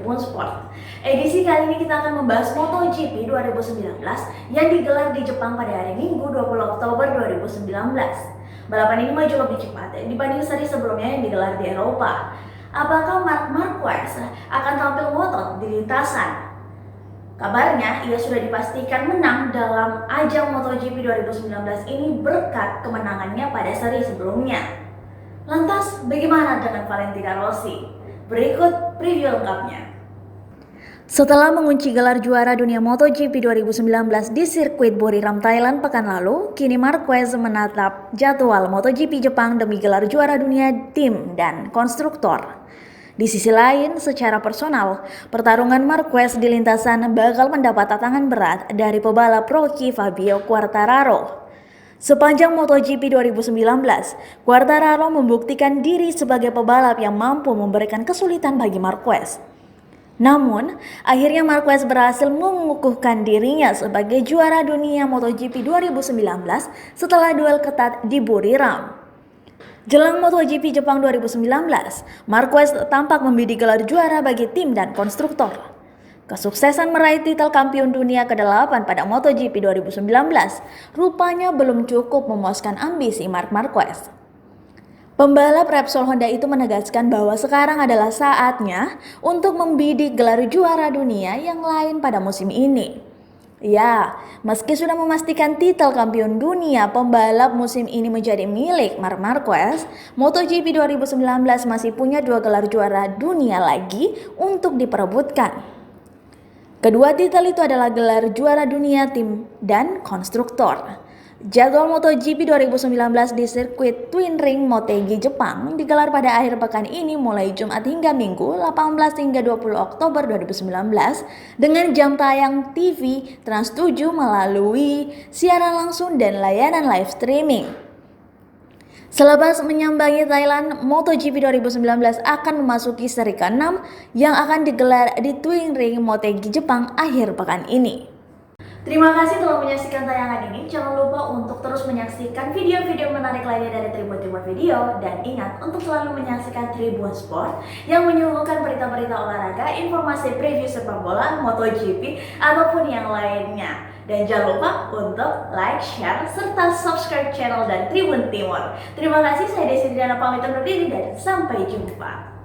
Tribun Sport. Edisi kali ini kita akan membahas MotoGP 2019 yang digelar di Jepang pada hari Minggu 20 Oktober 2019. Balapan ini maju lebih cepat dibanding seri sebelumnya yang digelar di Eropa. Apakah Marc Marquez akan tampil ngotot di lintasan? Kabarnya ia sudah dipastikan menang dalam ajang MotoGP 2019 ini berkat kemenangannya pada seri sebelumnya. Lantas bagaimana dengan Valentino Rossi? Berikut preview lengkapnya. Setelah mengunci gelar juara dunia MotoGP 2019 di sirkuit Buriram, Thailand pekan lalu, kini Marquez menatap jadwal MotoGP Jepang demi gelar juara dunia tim dan konstruktor. Di sisi lain, secara personal, pertarungan Marquez di lintasan bakal mendapat tantangan berat dari pebalap rookie Fabio Quartararo. Sepanjang MotoGP 2019, Quartararo membuktikan diri sebagai pebalap yang mampu memberikan kesulitan bagi Marquez. Namun, akhirnya Marquez berhasil mengukuhkan dirinya sebagai juara dunia MotoGP 2019 setelah duel ketat di Buriram. Jelang MotoGP Jepang 2019, Marquez tampak membidik gelar juara bagi tim dan konstruktor. Kesuksesan meraih titel kampiun dunia ke-8 pada MotoGP 2019 rupanya belum cukup memuaskan ambisi Marc Marquez. Pembalap Repsol Honda itu menegaskan bahwa sekarang adalah saatnya untuk membidik gelar juara dunia yang lain pada musim ini. Ya, meski sudah memastikan titel kampiun dunia, pembalap musim ini menjadi milik Marc Marquez, MotoGP 2019 masih punya 2 gelar juara dunia lagi untuk diperebutkan. Kedua titel itu adalah gelar juara dunia tim dan konstruktor. Jadwal MotoGP 2019 di sirkuit Twin Ring Motegi Jepang digelar pada akhir pekan ini mulai Jumat hingga Minggu 18 hingga 20 Oktober 2019 dengan jam tayang TV Trans 7 melalui siaran langsung dan layanan live streaming. Selepas menyambangi Thailand, MotoGP 2019 akan memasuki seri ke-6 yang akan digelar di Twin Ring Motegi Jepang akhir pekan ini. Terima kasih telah menyaksikan tayangan ini. Jangan lupa untuk terus menyaksikan video-video menarik lainnya dari Tribun Video. Dan ingat untuk selalu menyaksikan Tribun Sport yang menyuguhkan berita-berita olahraga, informasi preview sepak bola, MotoGP, ataupun yang lainnya. Dan jangan lupa untuk like, share, serta subscribe channel dan Tribun Timur. Terima kasih, saya Desi Diana pamit undur diri dan sampai jumpa.